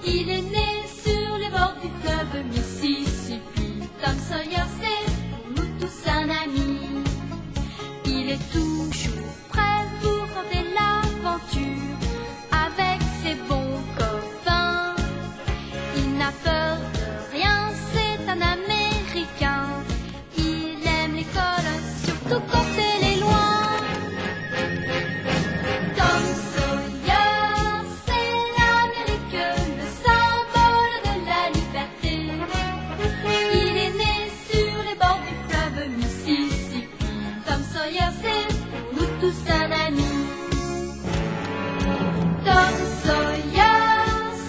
Il est né sur les bords du fleuve Mississippi. Tom Sawyer, c'est pour nous tous un ami. Il est toujours prêt pour tenter l'aventure avec ses bons copains. Il n'a peur de rien, c'est un Américain. Il aime l'école, surtout quand elle est loin. Tom Sawyer, c'est l'Amérique, le symbole de la liberté. Il est né sur les bords du fleuve Mississippi. Tom Sawyer, c'est pour nous tous un ami. Tom Sawyer,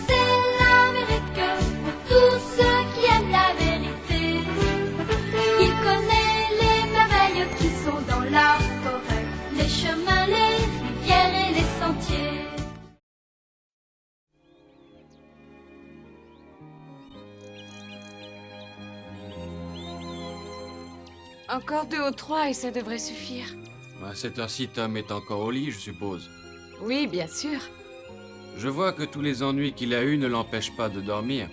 c'est l'Amérique pour tous ceux qui aiment la vérité. Il connaît les merveilles qui sont dans la forêt, les chemins, les rivières et les sentiers. Encore 2 ou 3 et ça devrait suffire. À cette heure-ci, Tom est encore au lit, je suppose. Oui, bien sûr. Je vois que tous les ennuis qu'il a eus ne l'empêchent pas de dormir.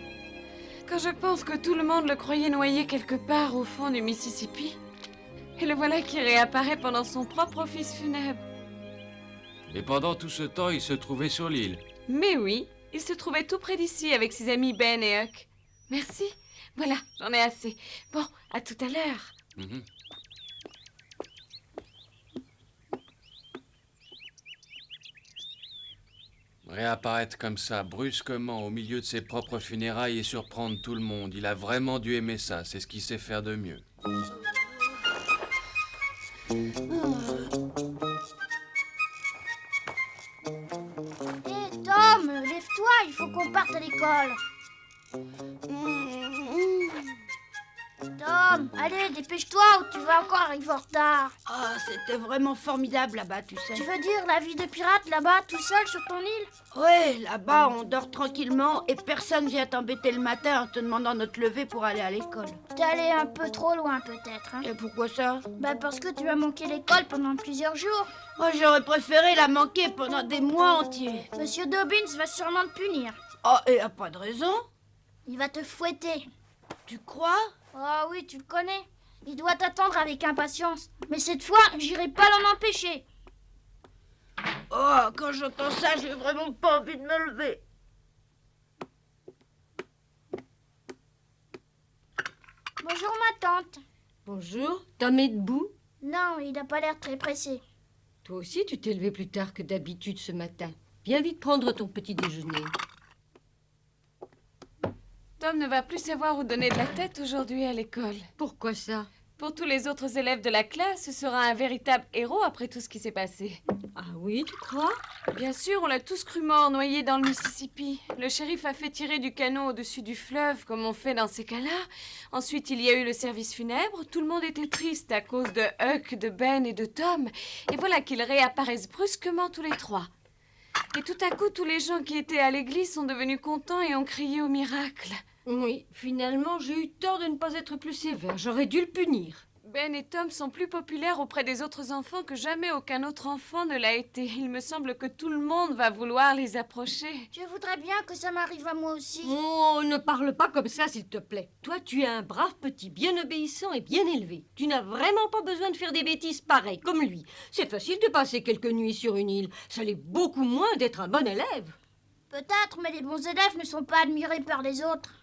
Quand je pense que tout le monde le croyait noyé quelque part au fond du Mississippi, et le voilà qui réapparaît pendant son propre office funèbre. Et pendant tout ce temps, il se trouvait sur l'île. Mais oui, il se trouvait tout près d'ici avec ses amis Ben et Huck. Merci. Voilà, j'en ai assez. Bon, à tout à l'heure. Mhm. Réapparaître comme ça, brusquement, au milieu de ses propres funérailles et surprendre tout le monde, il a vraiment dû aimer ça, c'est ce qu'il sait faire de mieux. Hé Tom, lève-toi, il faut qu'on parte à l'école. Tom, allez, dépêche-toi ou tu vas encore arriver en retard. Ah, c'était vraiment formidable là-bas, tu sais. Tu veux dire la vie de pirate là-bas, tout seul sur ton île? Ouais, là-bas, on dort tranquillement et personne vient t'embêter le matin en te demandant de te lever pour aller à l'école. T'es allé un peu trop loin peut-être, hein? Et pourquoi ça? Bah parce que tu as manqué l'école pendant plusieurs jours. Oh, j'aurais préféré la manquer pendant des mois entiers. Monsieur Dobbins va sûrement te punir. Oh, et a pas de raison. Il va te fouetter. Tu crois? Oh oui, tu le connais. Il doit t'attendre avec impatience. Mais cette fois, j'irai pas l'en empêcher. Oh, quand j'entends ça, j'ai vraiment pas envie de me lever. Bonjour ma tante. Bonjour, Tom est debout? Non, il n'a pas l'air très pressé. Toi aussi, tu t'es levé plus tard que d'habitude ce matin. Viens vite prendre ton petit déjeuner. Tom ne va plus savoir où donner de la tête aujourd'hui à l'école. Pourquoi ça? Pour tous les autres élèves de la classe, ce sera un véritable héros après tout ce qui s'est passé. Ah oui, tu crois? Bien sûr, on l'a tous cru mort, noyé dans le Mississippi. Le shérif a fait tirer du canot au-dessus du fleuve, comme on fait dans ces cas-là. Ensuite, il y a eu le service funèbre. Tout le monde était triste à cause de Huck, de Ben et de Tom. Et voilà qu'ils réapparaissent brusquement tous les trois. Et tout à coup, tous les gens qui étaient à l'église sont devenus contents et ont crié au miracle. Oui, finalement, j'ai eu tort de ne pas être plus sévère. J'aurais dû le punir. Ben et Tom sont plus populaires auprès des autres enfants que jamais aucun autre enfant ne l'a été. Il me semble que tout le monde va vouloir les approcher. Je voudrais bien que ça m'arrive à moi aussi. Oh, ne parle pas comme ça, s'il te plaît. Toi, tu es un brave petit, bien obéissant et bien élevé. Tu n'as vraiment pas besoin de faire des bêtises pareilles, comme lui. C'est facile de passer quelques nuits sur une île. Ça l'est beaucoup moins d'être un bon élève. Peut-être, mais les bons élèves ne sont pas admirés par les autres.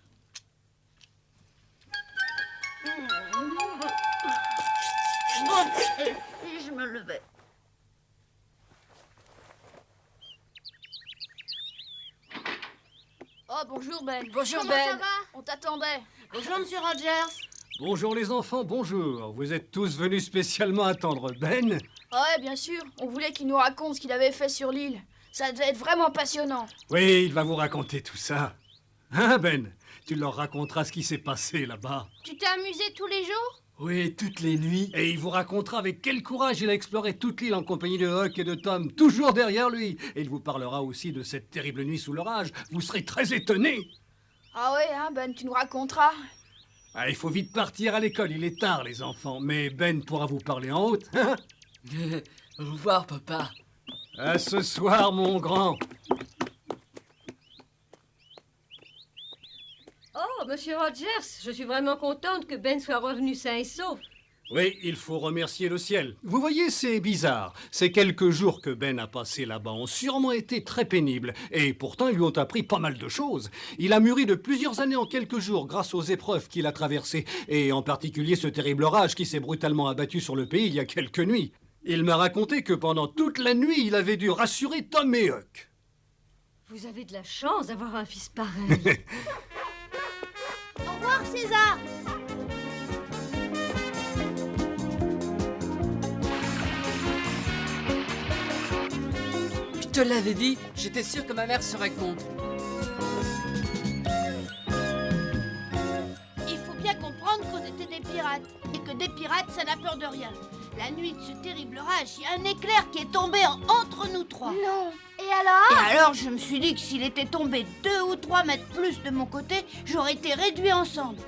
Bon, et si je me levais? Oh, bonjour Ben. Bonjour Comment ça Ben. va? On t'attendait. Bonjour Monsieur Rogers. Bonjour les enfants, bonjour. Vous êtes tous venus spécialement attendre Ben? Ouais, bien sûr. On voulait qu'il nous raconte ce qu'il avait fait sur l'île. Ça devait être vraiment passionnant. Oui, il va vous raconter tout ça. Hein, Ben? Tu leur raconteras ce qui s'est passé là-bas. Tu t'es amusé tous les jours? Oui, toutes les nuits. Et il vous racontera avec quel courage il a exploré toute l'île en compagnie de Huck et de Tom, toujours derrière lui. Et il vous parlera aussi de cette terrible nuit sous l'orage. Vous serez très étonnés. Ah ouais, hein, Ben, tu nous raconteras. Ah, il faut vite partir à l'école, il est tard les enfants. Mais Ben pourra vous parler en haute. Au revoir, papa. À ce soir, mon grand. Oh, monsieur Rogers, je suis vraiment contente que Ben soit revenu sain et sauf. Oui, il faut remercier le ciel. Vous voyez, c'est bizarre. Ces quelques jours que Ben a passés là-bas ont sûrement été très pénibles. Et pourtant, ils lui ont appris pas mal de choses. Il a mûri de plusieurs années en quelques jours grâce aux épreuves qu'il a traversées. Et en particulier ce terrible orage qui s'est brutalement abattu sur le pays il y a quelques nuits. Il m'a raconté que pendant toute la nuit, il avait dû rassurer Tom et Huck. Vous avez de la chance d'avoir un fils pareil. Au revoir, César. Je te l'avais dit, j'étais sûr que ma mère serait contre. Il faut bien comprendre qu'on était des pirates. Et que des pirates, ça n'a peur de rien. La nuit de ce terrible orage, il y a un éclair qui est tombé entre nous trois. Non. Et alors? Et alors, je me suis dit que s'il était tombé 2 ou 3 mètres plus de mon côté, j'aurais été réduit en cendres.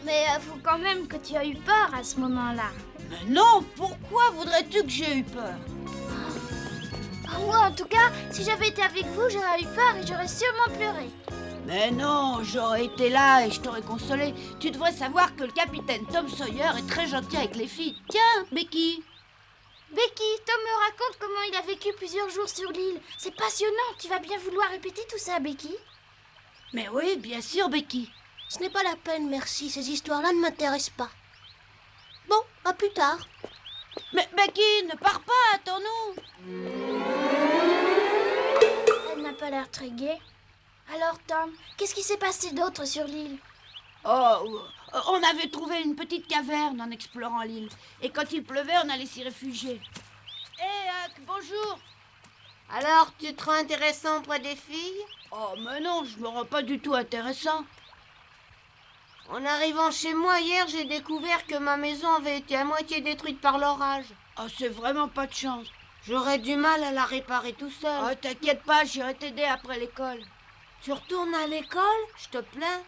Mais faut quand même que tu as eu peur à ce moment-là. Mais non, pourquoi voudrais-tu que j'ai eu peur? Moi, en tout cas, si j'avais été avec vous, j'aurais eu peur et j'aurais sûrement pleuré. Mais non, j'aurais été là et je t'aurais consolé. Tu devrais savoir que le capitaine Tom Sawyer est très gentil avec les filles. Tiens, Becky. Becky, Tom me raconte comment il a vécu plusieurs jours sur l'île. C'est passionnant. Tu vas bien vouloir répéter tout ça, Becky? Mais oui, bien sûr, Becky. Ce n'est pas la peine, merci. Ces histoires-là ne m'intéressent pas. Bon, à plus tard. Mais Becky, ne pars pas, attends-nous. Elle n'a pas l'air très gaie. Alors, Tom, qu'est-ce qui s'est passé d'autre sur l'île? Oh, on avait trouvé une petite caverne en explorant l'île. Et quand il pleuvait, on allait s'y réfugier. Hé, Huck, bonjour. Alors, tu te rends intéressant auprès des filles? Oh, mais non, je me rends pas du tout intéressant. En arrivant chez moi hier, j'ai découvert que ma maison avait été à moitié détruite par l'orage. Oh, c'est vraiment pas de chance. J'aurais du mal à la réparer tout seul. Oh, t'inquiète pas, j'irai t'aider après l'école. Tu retournes à l'école, je te plains?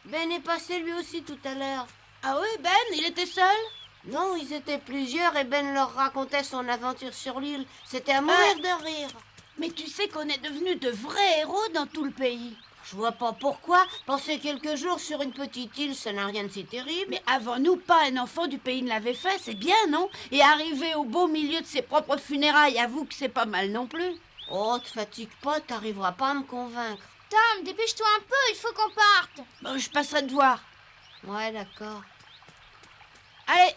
Ben est passé lui aussi tout à l'heure. Ah oui, Ben, il était seul? Non, ils étaient plusieurs et Ben leur racontait son aventure sur l'île. C'était à mourir de rire. Mais tu sais qu'on est devenus de vrais héros dans tout le pays. Je vois pas pourquoi. Passer quelques jours sur une petite île, ça n'a rien de si terrible. Mais avant nous, pas un enfant du pays ne l'avait fait, c'est bien, non? Et arriver au beau milieu de ses propres funérailles, avoue que c'est pas mal non plus. Oh, te fatigue pas, t'arriveras pas à me convaincre. Tom, dépêche-toi un peu, il faut qu'on parte. Bon, je passerai te voir. Ouais, d'accord. Allez.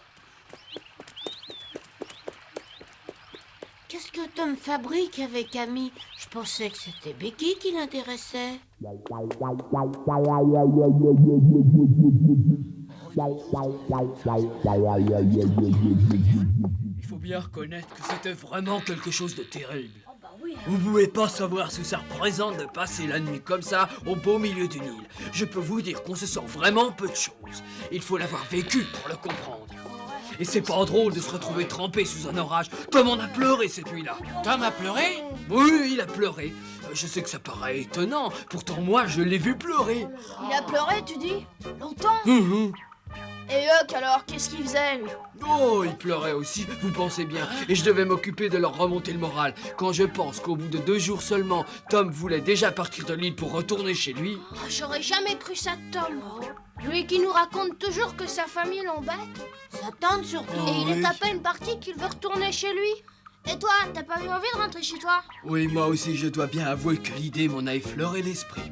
Qu'est-ce que Tom fabrique avec Amy? Je pensais que c'était Becky qui l'intéressait. Il faut bien reconnaître que c'était vraiment quelque chose de terrible. Vous pouvez pas savoir ce que ça représente de passer la nuit comme ça au beau milieu d'une île. Je peux vous dire qu'on se sent vraiment peu de choses. Il faut l'avoir vécu pour le comprendre. Et c'est pas drôle de se retrouver trempé sous un orage. Tom en a pleuré cette nuit-là. Tom a pleuré? Oui, il a pleuré. Je sais que ça paraît étonnant, pourtant moi je l'ai vu pleurer. Il a pleuré, tu dis? Longtemps? Et Huck, alors, qu'est-ce qu'il faisait, lui? Oh, il pleurait aussi, vous pensez bien. Et je devais m'occuper de leur remonter le moral. Quand je pense qu'au bout de 2 jours seulement, Tom voulait déjà partir de l'île pour retourner chez lui. Oh, j'aurais jamais cru ça de Tom. Lui qui nous raconte toujours que sa famille l'embête. Ça tente surtout. Et il oui. est à peine parti qu'il veut retourner chez lui. Et toi, t'as pas eu envie de rentrer chez toi? Oui, moi aussi je dois bien avouer que l'idée m'en a effleuré l'esprit.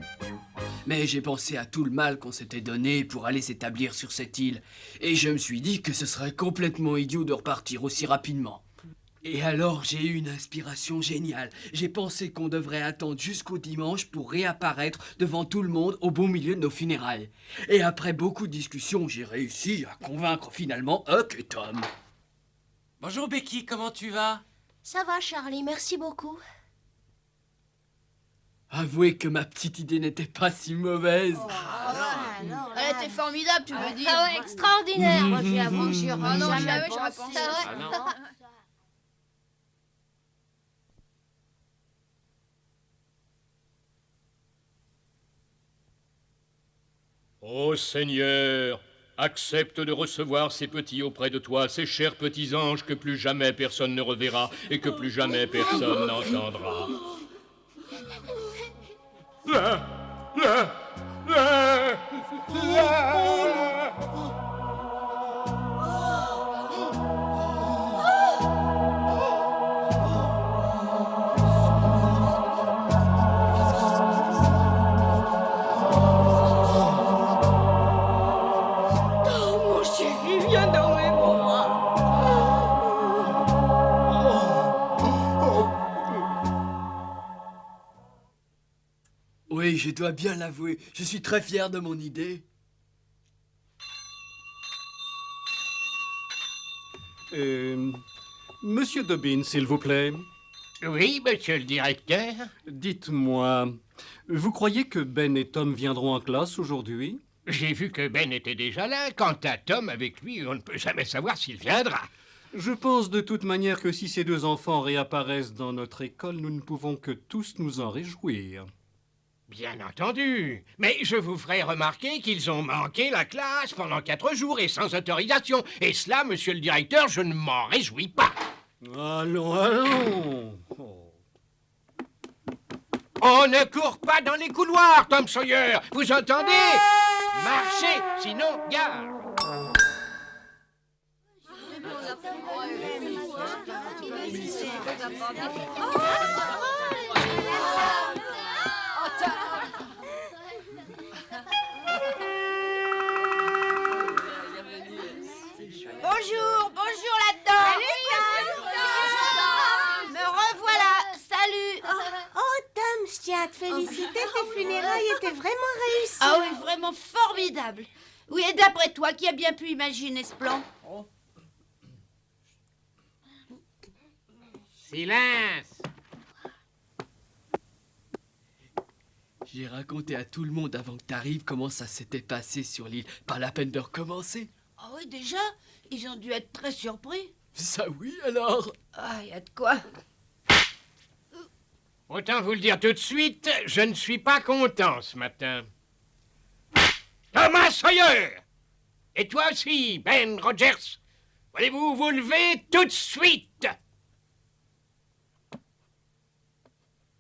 Mais j'ai pensé à tout le mal qu'on s'était donné pour aller s'établir sur cette île. Et je me suis dit que ce serait complètement idiot de repartir aussi rapidement. Et alors j'ai eu une inspiration géniale. J'ai pensé qu'on devrait attendre jusqu'au dimanche pour réapparaître devant tout le monde au beau milieu de nos funérailles. Et après beaucoup de discussions, j'ai réussi à convaincre finalement Huck et Tom. Bonjour Becky, comment tu vas? Ça va, Charlie, merci beaucoup. Avouez que ma petite idée n'était pas si mauvaise. Elle était formidable, tu veux dire? Ah ouais, extraordinaire. Moi, j'avoue que j'y aurais Ah non, jamais j'aurais pensé. pensé. Ah non. Ô Seigneur, accepte de recevoir ces petits auprès de toi, ces chers petits anges que plus jamais personne ne reverra et que plus jamais personne n'entendra. La, la, la, la. je dois bien l'avouer, je suis très fier de mon idée. Monsieur Dobbin, s'il vous plaît. Oui, monsieur le directeur. Dites-moi, vous croyez que Ben et Tom viendront en classe aujourd'hui? J'ai vu que Ben était déjà là. Quant à Tom, avec lui, on ne peut jamais savoir s'il viendra. Je pense de toute manière que si ces deux enfants réapparaissent dans notre école, nous ne pouvons que tous nous en réjouir. Bien entendu. Mais je vous ferai remarquer qu'ils ont manqué la classe pendant 4 jours et sans autorisation. Et cela, monsieur le directeur, je ne m'en réjouis pas. Allons, allons. Oh. On ne court pas dans les couloirs, Tom Sawyer. Vous entendez? Marchez, sinon, gare. Bonjour là-dedans. Me revoilà, salut. Oh, Tom, je tiens à te féliciter, tes funérailles étaient vraiment réussies. Ah oui, vraiment formidable. Oui, et d'après toi, qui a bien pu imaginer ce plan? Silence. J'ai raconté à tout le monde avant que t'arrives comment ça s'était passé sur l'île. Pas la peine de recommencer. Ah oui, déjà? Ils ont dû être très surpris. Ça oui, alors. Ah, y a de quoi. Autant vous le dire tout de suite, je ne suis pas content ce matin. Thomas Sawyer! Et toi aussi, Ben Rogers! Voulez-vous vous lever tout de suite?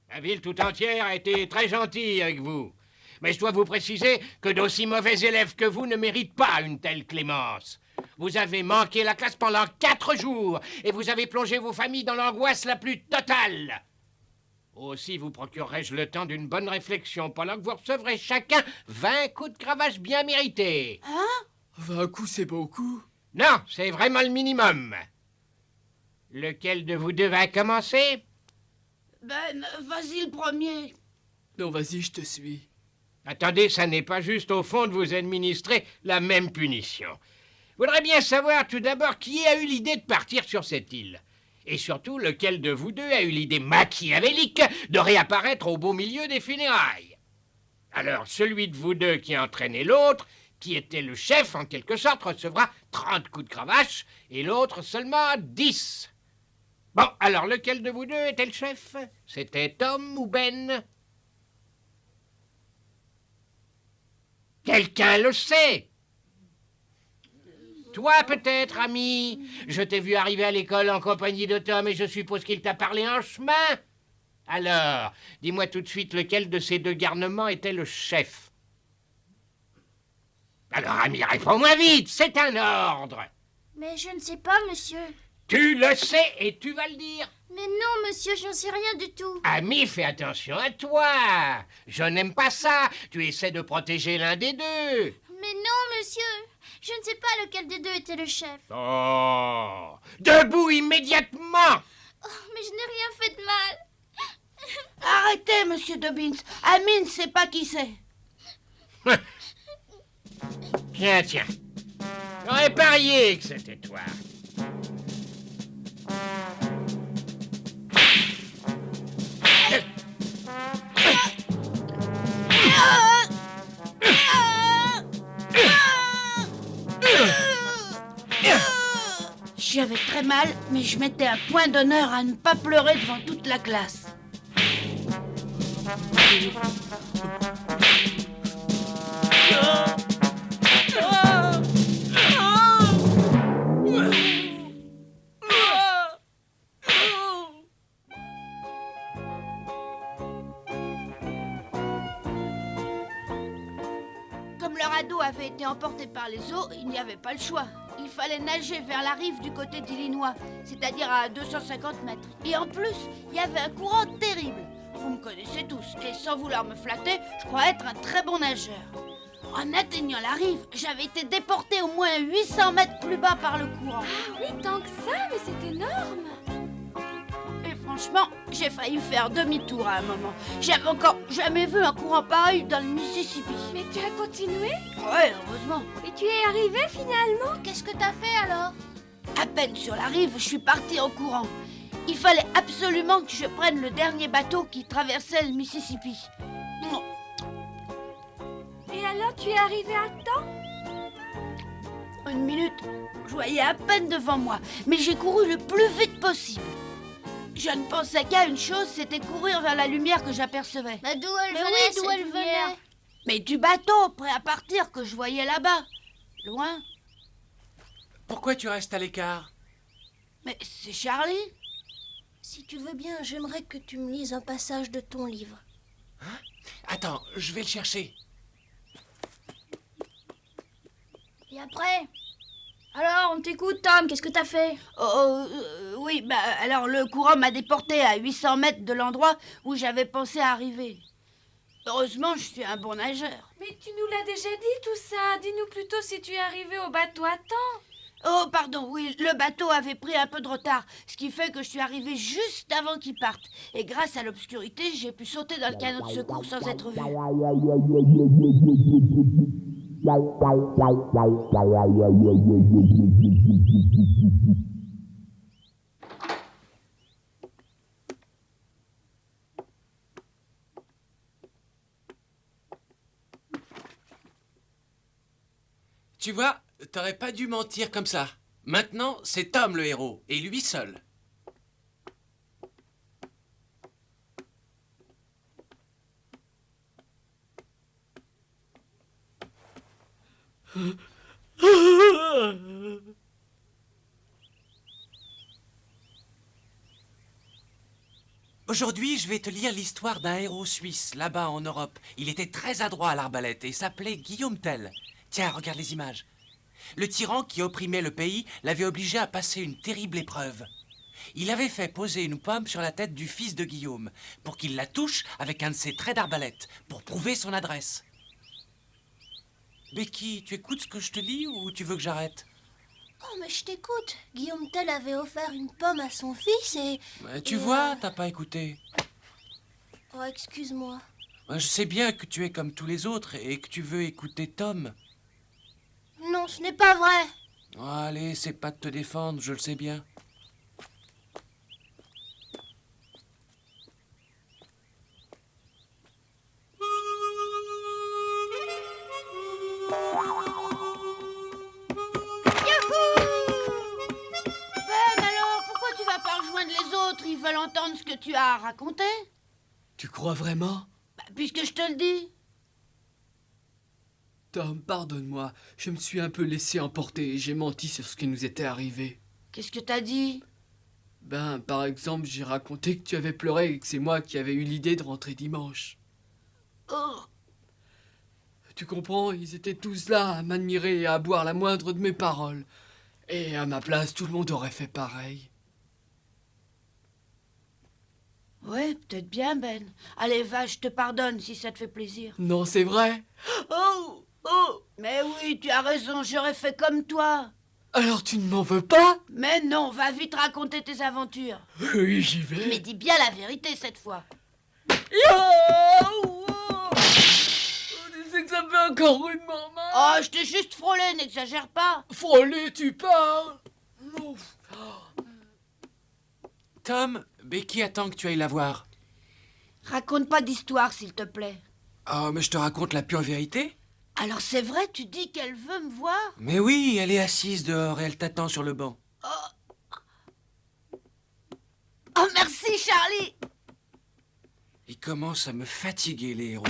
La ville tout entière a été très gentille avec vous. Mais je dois vous préciser que d'aussi mauvais élèves que vous ne méritent pas une telle clémence. Vous avez manqué la classe pendant 4 jours et vous avez plongé vos familles dans l'angoisse la plus totale. Aussi vous procurerai-je le temps d'une bonne réflexion pendant que vous recevrez chacun 20 coups de cravache bien mérités. Hein? 20 coups, c'est beaucoup. Non, c'est vraiment le minimum. Lequel de vous deux va commencer? Ben, vas-y le premier. Non, vas-y, je te suis. Attendez, ça n'est pas juste au fond de vous administrer la même punition. Je voudrais bien savoir tout d'abord qui a eu l'idée de partir sur cette île. Et surtout, lequel de vous deux a eu l'idée machiavélique de réapparaître au beau milieu des funérailles. Alors, celui de vous deux qui a entraîné l'autre, qui était le chef en quelque sorte, recevra 30 coups de cravache, et l'autre seulement 10. Bon, alors lequel de vous deux était le chef? C'était Tom ou Ben? Quelqu'un le sait? Toi peut-être, ami. Je t'ai vu arriver à l'école en compagnie de Tom et je suppose qu'il t'a parlé en chemin. Alors, dis-moi tout de suite lequel de ces deux garnements était le chef. Alors, ami, réponds-moi vite, c'est un ordre. Mais je ne sais pas, monsieur. Tu le sais et tu vas le dire. Mais non, monsieur, je n'en sais rien du tout. Ami, fais attention à toi. Je n'aime pas ça. Tu essaies de protéger l'un des deux. Mais non, monsieur. Je ne sais pas lequel des deux était le chef. Oh, debout immédiatement. Oh, mais je n'ai rien fait de mal. Arrêtez, monsieur Dobbins. Ami ne sait pas qui c'est. Tiens, tiens. J'aurais parié que c'était toi. J'avais très mal, mais je mettais un point d'honneur à ne pas pleurer devant toute la classe. Comme le radeau avait été emporté par les eaux, il n'y avait pas le choix. Il fallait nager vers la rive du côté d'Illinois, c'est-à-dire à 250 mètres. Et en plus, il y avait un courant terrible. Vous me connaissez tous, et sans vouloir me flatter, je crois être un très bon nageur. En atteignant la rive, j'avais été déporté au moins 800 mètres plus bas par le courant. Ah oui, tant que ça, mais c'est énorme. Et franchement, Franchement, j'ai failli faire demi-tour à un moment. J'avais encore jamais vu un courant pareil dans le Mississippi. Mais tu as continué? Ouais, heureusement. Et tu es arrivé finalement? Qu'est-ce que t'as fait alors? À peine sur la rive, je suis partie en courant. Il fallait absolument que je prenne le dernier bateau qui traversait le Mississippi. Et alors tu es arrivé à temps? Une minute, je voyais à peine devant moi, mais j'ai couru le plus vite possible. Je ne pensais qu'à une chose, c'était courir vers la lumière que j'apercevais. Mais d'où elle venait, d'où elle venait? Mais du bateau, prêt à partir, que je voyais là-bas. Loin. Pourquoi tu restes à l'écart? Mais c'est Charlie. Si tu veux bien, j'aimerais que tu me lises un passage de ton livre. Hein? Attends, je vais le chercher. Et après? Alors, on t'écoute, Tom, qu'est-ce que t'as fait? Oui, bah alors le courant m'a déporté à 800 mètres de l'endroit où j'avais pensé arriver. Heureusement, je suis un bon nageur. Mais tu nous l'as déjà dit tout ça. Dis-nous plutôt si tu es arrivé au bateau à temps. Oh, pardon, oui, le bateau avait pris un peu de retard, ce qui fait que je suis arrivée juste avant qu'il parte. Et grâce à l'obscurité, j'ai pu sauter dans le canot de secours sans être vue. Tu vois, t'aurais pas dû mentir comme ça. Maintenant, c'est Tom le héros, et lui seul. Aujourd'hui, je vais te lire l'histoire d'un héros suisse, là-bas en Europe. Il était très adroit à l'arbalète et s'appelait Guillaume Tell. Tiens, regarde les images. Le tyran qui opprimait le pays l'avait obligé à passer une terrible épreuve. Il avait fait poser une pomme sur la tête du fils de Guillaume pour qu'il la touche avec un de ses traits d'arbalète, pour prouver son adresse. Becky, tu écoutes ce que je te lis ou tu veux que j'arrête? Oh, mais je t'écoute. Guillaume Tell avait offert une pomme à son fils et... Tu vois, t'as pas écouté. Oh, excuse-moi. Je sais bien que tu es comme tous les autres et que tu veux écouter Tom. Non, ce n'est pas vrai. Oh, allez, c'est pas de te défendre, je le sais bien. Ils veulent entendre ce que tu as à raconter. Tu crois vraiment? Puisque je te le dis. Tom, pardonne-moi. Je me suis un peu laissé emporter et j'ai menti sur ce qui nous était arrivé. Qu'est-ce que t'as dit? Par exemple, j'ai raconté que tu avais pleuré et que c'est moi qui avais eu l'idée de rentrer dimanche. Oh. Tu comprends, ils étaient tous là à m'admirer et à boire la moindre de mes paroles. Et à ma place, tout le monde aurait fait pareil. Ouais, peut-être bien, Ben. Allez, va, je te pardonne si ça te fait plaisir. Non, c'est vrai. Oh, oh. Mais oui, tu as raison, j'aurais fait comme toi. Alors tu ne m'en veux pas? Mais non, va vite raconter tes aventures. Oui, j'y vais. Mais dis bien la vérité cette fois. Oh, tu sais que ça fait encore rudement mal. Oh, je t'ai juste frôlé, n'exagère pas. Frôlé, tu parles? Non. Tom, Becky attend que tu ailles la voir. Raconte pas d'histoire, s'il te plaît. Oh, mais je te raconte la pure vérité. Alors c'est vrai, tu dis qu'elle veut me voir? Mais oui, elle est assise dehors et elle t'attend sur le banc. Oh, merci, Charlie. Il commence à me fatiguer, les héros.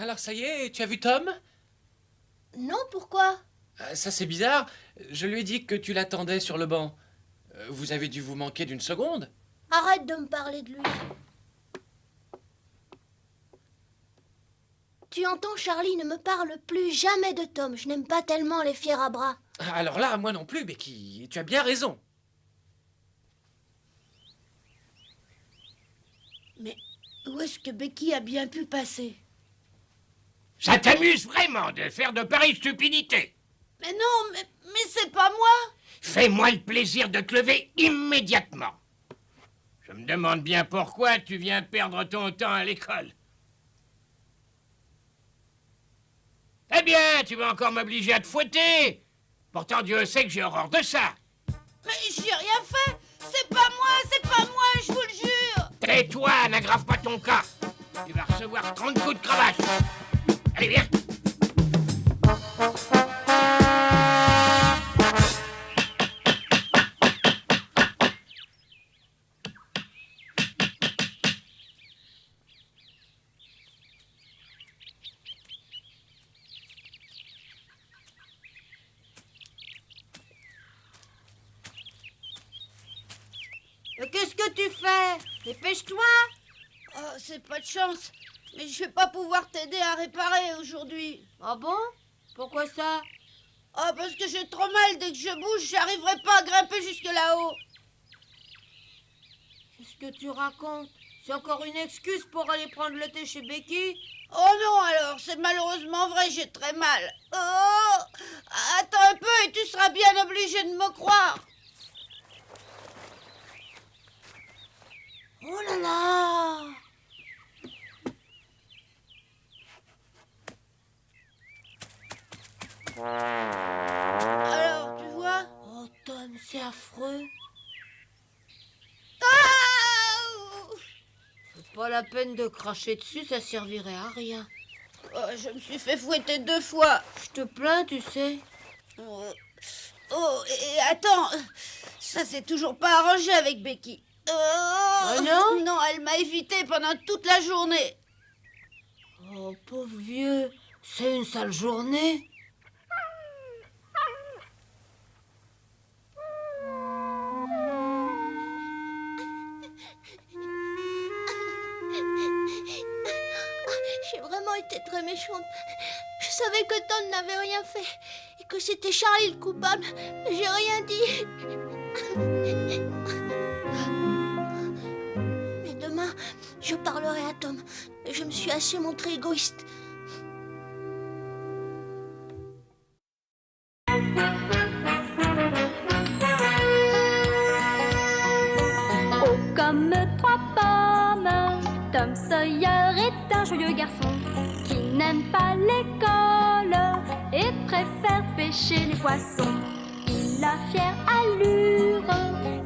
Alors ça y est, tu as vu Tom? Non, pourquoi? Ça c'est bizarre. Je lui ai dit que tu l'attendais sur le banc. Vous avez dû vous manquer d'une seconde. Arrête de me parler de lui. Tu entends, Charlie, ne me parle plus jamais de Tom. Je n'aime pas tellement les fiers à bras. Alors là, moi non plus, Becky. Tu as bien raison. Mais où est-ce que Becky a bien pu passer? Ça t'amuse vraiment de faire de pareilles stupidités? Mais non, mais c'est pas moi. Fais-moi le plaisir de te lever immédiatement. Je me demande bien pourquoi tu viens perdre ton temps à l'école. Eh bien, tu vas encore m'obliger à te fouetter. Pourtant, Dieu sait que j'ai horreur de ça. Mais j'ai rien fait. C'est pas moi, je vous le jure. Tais-toi, n'aggrave pas ton cas. Tu vas recevoir 30 coups de cravache. Allez, viens. Qu'est-ce que tu fais? Dépêche-toi. Oh, c'est pas de chance. Mais je vais pas pouvoir t'aider à réparer aujourd'hui. Ah bon? Pourquoi ça? Oh, parce que j'ai trop mal. Dès que je bouge, j'arriverai pas à grimper jusque là-haut. Qu'est-ce que tu racontes? C'est encore une excuse pour aller prendre le thé chez Becky? Oh non, alors, c'est malheureusement vrai, j'ai très mal. Oh! Attends un peu et tu seras bien obligé de me croire. Oh là là! Alors, tu vois? Oh, Tom, c'est affreux. Ah! C'est pas la peine de cracher dessus, ça servirait à rien. Oh, je me suis fait fouetter 2 fois. Je te plains, tu sais. Oh, et attends, ça s'est toujours pas arrangé avec Becky. Ah non? Non, elle m'a évité pendant toute la journée. Oh, pauvre vieux, c'est une sale journée. J'ai vraiment été très méchante. Je savais que Tom n'avait rien fait et que c'était Charlie le coupable, mais j'ai rien dit. Mais demain, je parlerai à Tom. Je me suis assez montrée égoïste. Oh, comme 3 pommes, Tom Sawyer est un joyeux garçon qui n'aime pas l'école et préfère pêcher les poissons. Il a fière allure,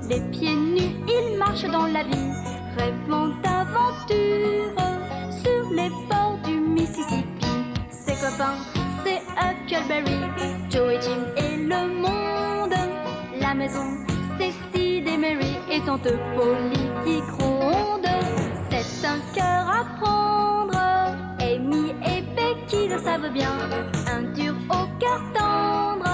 les pieds nus, il marche dans la vie, rêvant d'aventure sur les bords du Mississippi. Ses copains, c'est Huckleberry, Joe et Jim et le monde. La maison, c'est Sid et Mary et tante Polly qui gronde. C'est un cœur à prendre, Amy et Becky le savent bien. Un dur au cœur tendre,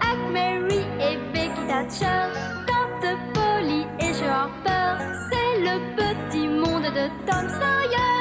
Huck, Mary et Becky Thatcher. Tante Polly et Joe Harper, c'est le petit monde de Tom Sawyer.